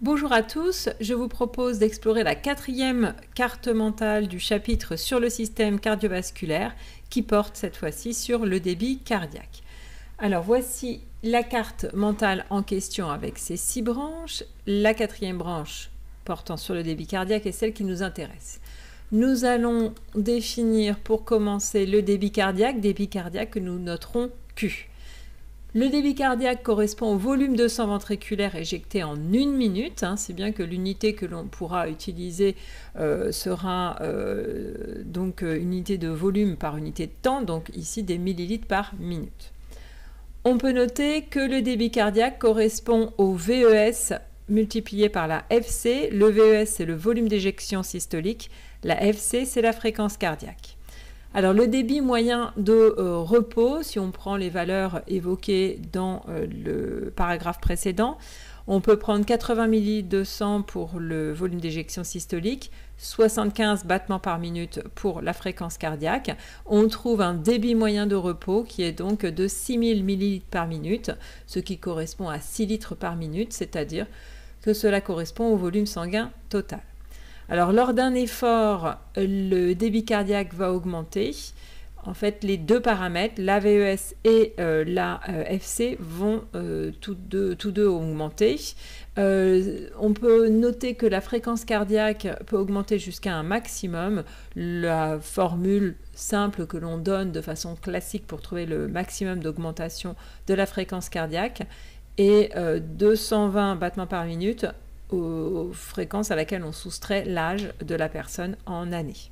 Bonjour à tous, je vous propose d'explorer la quatrième carte mentale du chapitre sur le système cardiovasculaire qui porte cette fois-ci sur le débit cardiaque. Alors voici la carte mentale en question avec ses 6 branches. La quatrième branche portant sur le débit cardiaque est celle qui nous intéresse. Nous allons définir pour commencer le débit cardiaque que nous noterons Q. Le débit cardiaque correspond au volume de sang ventriculaire éjecté en 1 minute, c'est bien que l'unité que l'on pourra utiliser sera donc unité de volume par unité de temps, donc ici des millilitres par minute. On peut noter que le débit cardiaque correspond au VES multiplié par la FC. Le VES, c'est le volume d'éjection systolique, la FC, c'est la fréquence cardiaque. Alors le débit moyen de repos, si on prend les valeurs évoquées dans le paragraphe précédent, on peut prendre 80 ml de sang pour le volume d'éjection systolique, 75 battements par minute pour la fréquence cardiaque. On trouve un débit moyen de repos qui est donc de 6000 ml par minute, ce qui correspond à 6 litres par minute, c'est-à-dire que cela correspond au volume sanguin total. Alors, lors d'un effort, le débit cardiaque va augmenter. En fait, les deux paramètres, la VES et la FC, vont tous deux augmenter. On peut noter que la fréquence cardiaque peut augmenter jusqu'à un maximum. La formule simple que l'on donne de façon classique pour trouver le maximum d'augmentation de la fréquence cardiaque est 220 battements par minute, aux fréquences à laquelle on soustrait l'âge de la personne en années.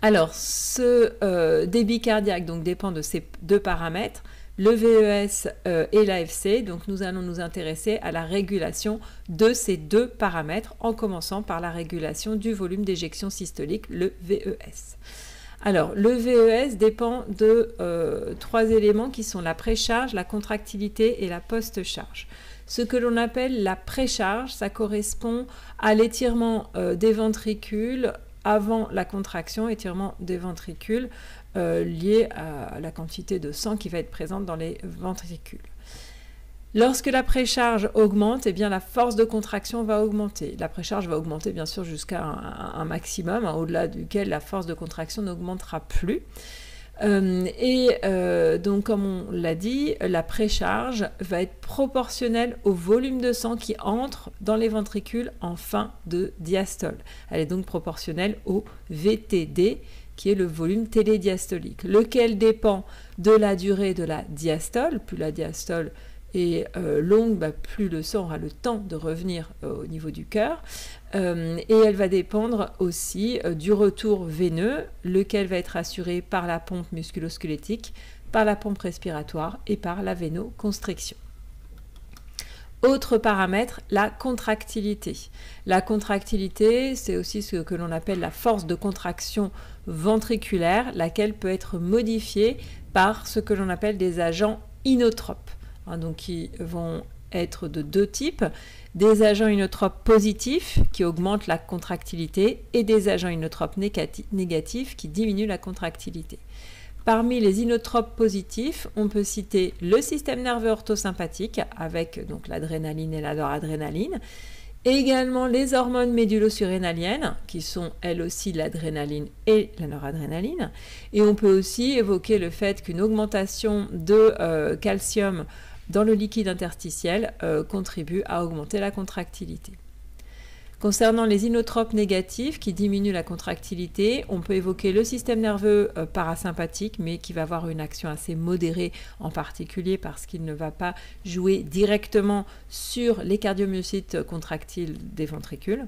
Alors, ce débit cardiaque donc, dépend de ces deux paramètres, le VES et l'AFC. Donc, nous allons nous intéresser à la régulation de ces deux paramètres, en commençant par la régulation du volume d'éjection systolique, le VES. Alors, le VES dépend de 3 éléments qui sont la précharge, la contractilité et la post-charge. Ce que l'on appelle la précharge, ça correspond à l'étirement des ventricules avant la contraction, étirement des ventricules lié à la quantité de sang qui va être présente dans les ventricules. Lorsque la précharge augmente, eh bien la force de contraction va augmenter. La précharge va augmenter bien sûr jusqu'à un maximum, au-delà duquel la force de contraction n'augmentera plus. Donc, comme on l'a dit, la précharge va être proportionnelle au volume de sang qui entre dans les ventricules en fin de diastole. Elle est donc proportionnelle au VTD, qui est le volume télédiastolique, lequel dépend de la durée de la diastole. Plus la diastole est longue, plus le sang aura le temps de revenir au niveau du cœur. Et elle va dépendre aussi du retour veineux, lequel va être assuré par la pompe musculo-squelettique, par la pompe respiratoire et par la vénoconstriction. Autre paramètre, la contractilité. La contractilité, c'est aussi ce que l'on appelle la force de contraction ventriculaire, laquelle peut être modifiée par ce que l'on appelle des agents inotropes, donc qui vont être de 2 types, des agents inotropes positifs qui augmentent la contractilité et des agents inotropes négatifs qui diminuent la contractilité. Parmi les inotropes positifs, on peut citer le système nerveux orthosympathique avec donc l'adrénaline et la noradrénaline, et également les hormones médullosurrénaliennes qui sont elles aussi l'adrénaline et la noradrénaline. Et on peut aussi évoquer le fait qu'une augmentation de calcium dans le liquide interstitiel contribue à augmenter la contractilité. Concernant les inotropes négatifs qui diminuent la contractilité, on peut évoquer le système nerveux parasympathique, mais qui va avoir une action assez modérée, en particulier parce qu'il ne va pas jouer directement sur les cardiomyocytes contractiles des ventricules.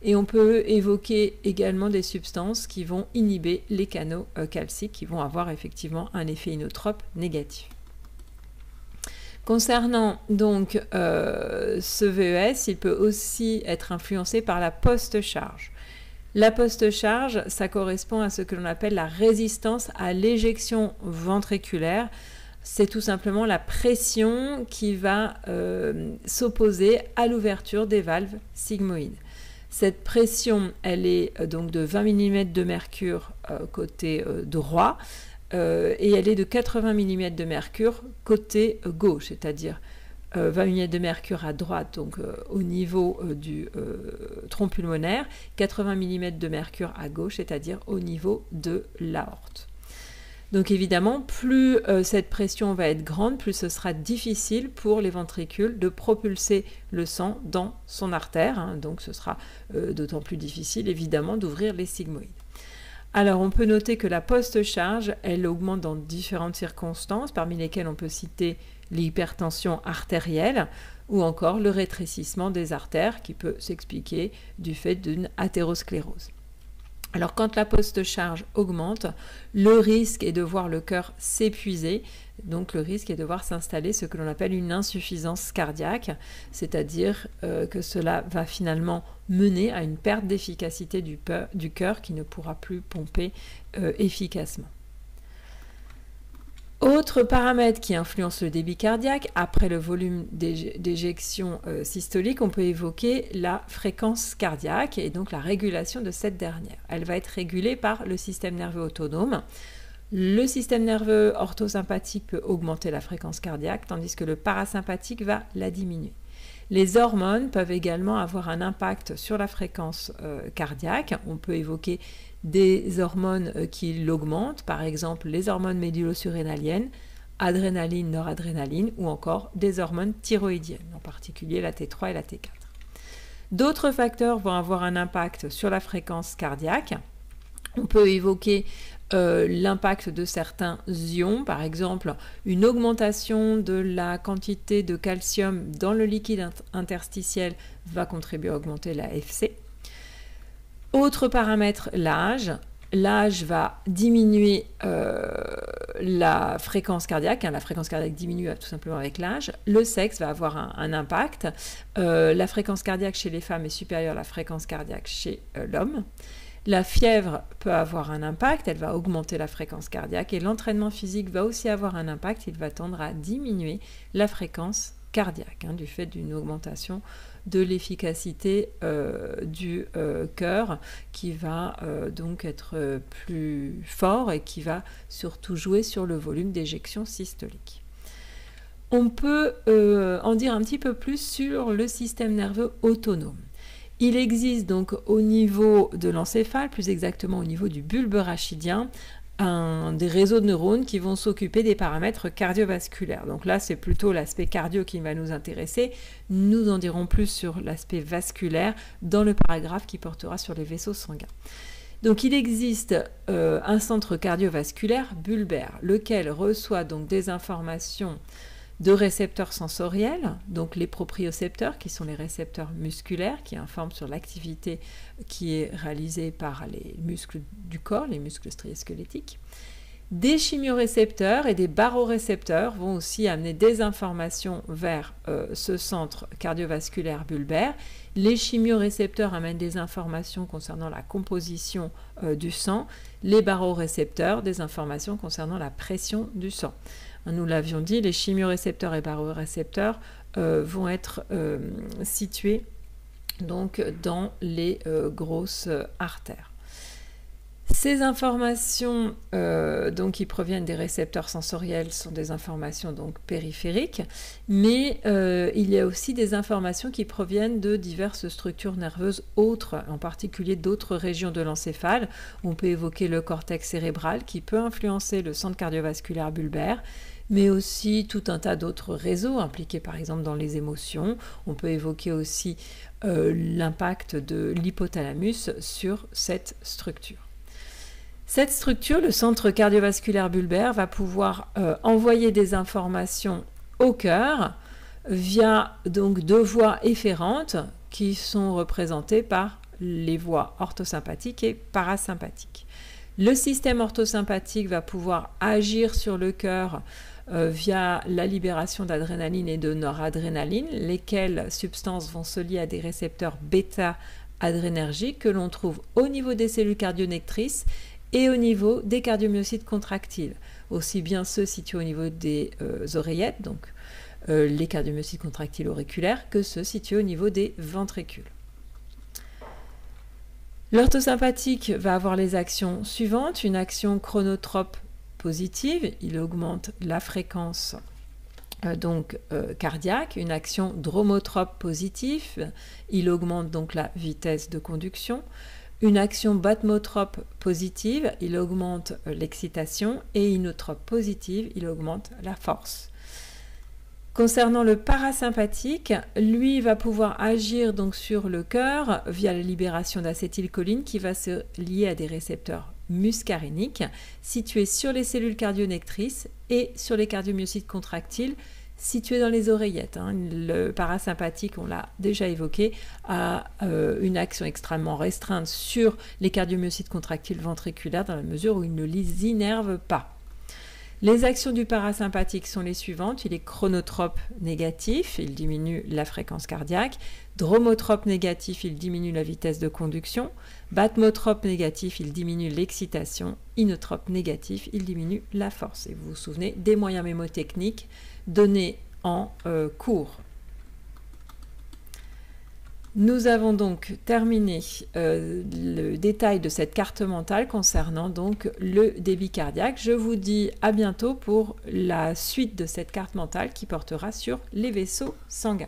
Et on peut évoquer également des substances qui vont inhiber les canaux calciques, qui vont avoir effectivement un effet inotrope négatif. Concernant donc ce VES, il peut aussi être influencé par la post-charge. La post-charge, ça correspond à ce que l'on appelle la résistance à l'éjection ventriculaire. C'est tout simplement la pression qui va s'opposer à l'ouverture des valves sigmoïdes. Cette pression, elle est donc de 20 mm de mercure côté droit, et elle est de 80 mm de mercure côté gauche, c'est-à-dire 20 mm de mercure à droite, donc au niveau du tronc pulmonaire, 80 mm de mercure à gauche, c'est-à-dire au niveau de l'aorte. Donc évidemment, plus cette pression va être grande, plus ce sera difficile pour les ventricules de propulser le sang dans son artère. Hein, donc ce sera d'autant plus difficile évidemment d'ouvrir les sigmoïdes. Alors on peut noter que la post-charge, elle augmente dans différentes circonstances, parmi lesquelles on peut citer l'hypertension artérielle ou encore le rétrécissement des artères qui peut s'expliquer du fait d'une athérosclérose. Alors quand la post-charge augmente, le risque est de voir le cœur s'épuiser, donc le risque est de voir s'installer ce que l'on appelle une insuffisance cardiaque, c'est-à-dire que cela va finalement mener à une perte d'efficacité du cœur qui ne pourra plus pomper efficacement. Autre paramètre qui influence le débit cardiaque, après le volume d'éjection systolique, on peut évoquer la fréquence cardiaque et donc la régulation de cette dernière. Elle va être régulée par le système nerveux autonome. Le système nerveux orthosympathique peut augmenter la fréquence cardiaque, tandis que le parasympathique va la diminuer. Les hormones peuvent également avoir un impact sur la fréquence cardiaque. On peut évoquer des hormones qui l'augmentent, par exemple les hormones médullosurrénaliennes, adrénaline, noradrénaline, ou encore des hormones thyroïdiennes, en particulier la T3 et la T4. D'autres facteurs vont avoir un impact sur la fréquence cardiaque. On peut évoquer l'impact de certains ions, par exemple une augmentation de la quantité de calcium dans le liquide interstitiel va contribuer à augmenter la FC. Autre paramètre, l'âge. L'âge va diminuer la fréquence cardiaque. La fréquence cardiaque diminue tout simplement avec l'âge. Le sexe va avoir un impact. La fréquence cardiaque chez les femmes est supérieure à la fréquence cardiaque chez l'homme. La fièvre peut avoir un impact, elle va augmenter la fréquence cardiaque et l'entraînement physique va aussi avoir un impact, il va tendre à diminuer la fréquence cardiaque du fait d'une augmentation de l'efficacité du cœur qui va donc être plus fort et qui va surtout jouer sur le volume d'éjection systolique. On peut en dire un petit peu plus sur le système nerveux autonome. Il existe donc au niveau de l'encéphale, plus exactement au niveau du bulbe rachidien, des réseaux de neurones qui vont s'occuper des paramètres cardiovasculaires. Donc là, c'est plutôt l'aspect cardio qui va nous intéresser. Nous en dirons plus sur l'aspect vasculaire dans le paragraphe qui portera sur les vaisseaux sanguins. Donc il existe un centre cardiovasculaire bulbaire, lequel reçoit donc des informations de récepteurs sensoriels, donc les propriocepteurs qui sont les récepteurs musculaires qui informent sur l'activité qui est réalisée par les muscles du corps, les muscles striés-squelettiques. Des chimiorécepteurs et des barorécepteurs vont aussi amener des informations vers ce centre cardiovasculaire bulbaire. Les chimiorécepteurs amènent des informations concernant la composition du sang, les barorécepteurs des informations concernant la pression du sang. Nous l'avions dit, les chimiorécepteurs et barorécepteurs vont être situés donc, dans les grosses artères. Ces informations donc, qui proviennent des récepteurs sensoriels sont des informations donc, périphériques, mais il y a aussi des informations qui proviennent de diverses structures nerveuses autres, en particulier d'autres régions de l'encéphale. On peut évoquer le cortex cérébral qui peut influencer le centre cardiovasculaire bulbaire, mais aussi tout un tas d'autres réseaux impliqués par exemple dans les émotions. On peut évoquer aussi l'impact de l'hypothalamus sur cette structure. Cette structure, le centre cardiovasculaire bulbaire, va pouvoir envoyer des informations au cœur via donc deux voies efférentes qui sont représentées par les voies orthosympathiques et parasympathiques. Le système orthosympathique va pouvoir agir sur le cœur via la libération d'adrénaline et de noradrénaline, lesquelles substances vont se lier à des récepteurs bêta-adrénergiques que l'on trouve au niveau des cellules cardionectrices et au niveau des cardiomyocytes contractiles, aussi bien ceux situés au niveau des oreillettes, donc les cardiomyocytes contractiles auriculaires, que ceux situés au niveau des ventricules. L'orthosympathique va avoir les actions suivantes, une action chronotrope positive, il augmente la fréquence cardiaque, une action dromotrope positive, il augmente donc la vitesse de conduction. Une action bathmotrope positive, il augmente l'excitation, et inotrope positive, il augmente la force. Concernant le parasympathique, lui va pouvoir agir donc sur le cœur via la libération d'acétylcholine qui va se lier à des récepteurs muscariniques situés sur les cellules cardionectrices et sur les cardiomyocytes contractiles situés dans les oreillettes. Le parasympathique, on l'a déjà évoqué, a une action extrêmement restreinte sur les cardiomyocytes contractiles ventriculaires dans la mesure où il ne les innerve pas. Les actions du parasympathique sont les suivantes. Il est chronotrope négatif, il diminue la fréquence cardiaque. Dromotrope négatif, il diminue la vitesse de conduction. Bathmotrope négatif, il diminue l'excitation. Inotrope négatif, il diminue la force. Et vous vous souvenez des moyens mémotechniques donnés en cours. Nous avons donc terminé le détail de cette carte mentale concernant donc le débit cardiaque. Je vous dis à bientôt pour la suite de cette carte mentale qui portera sur les vaisseaux sanguins.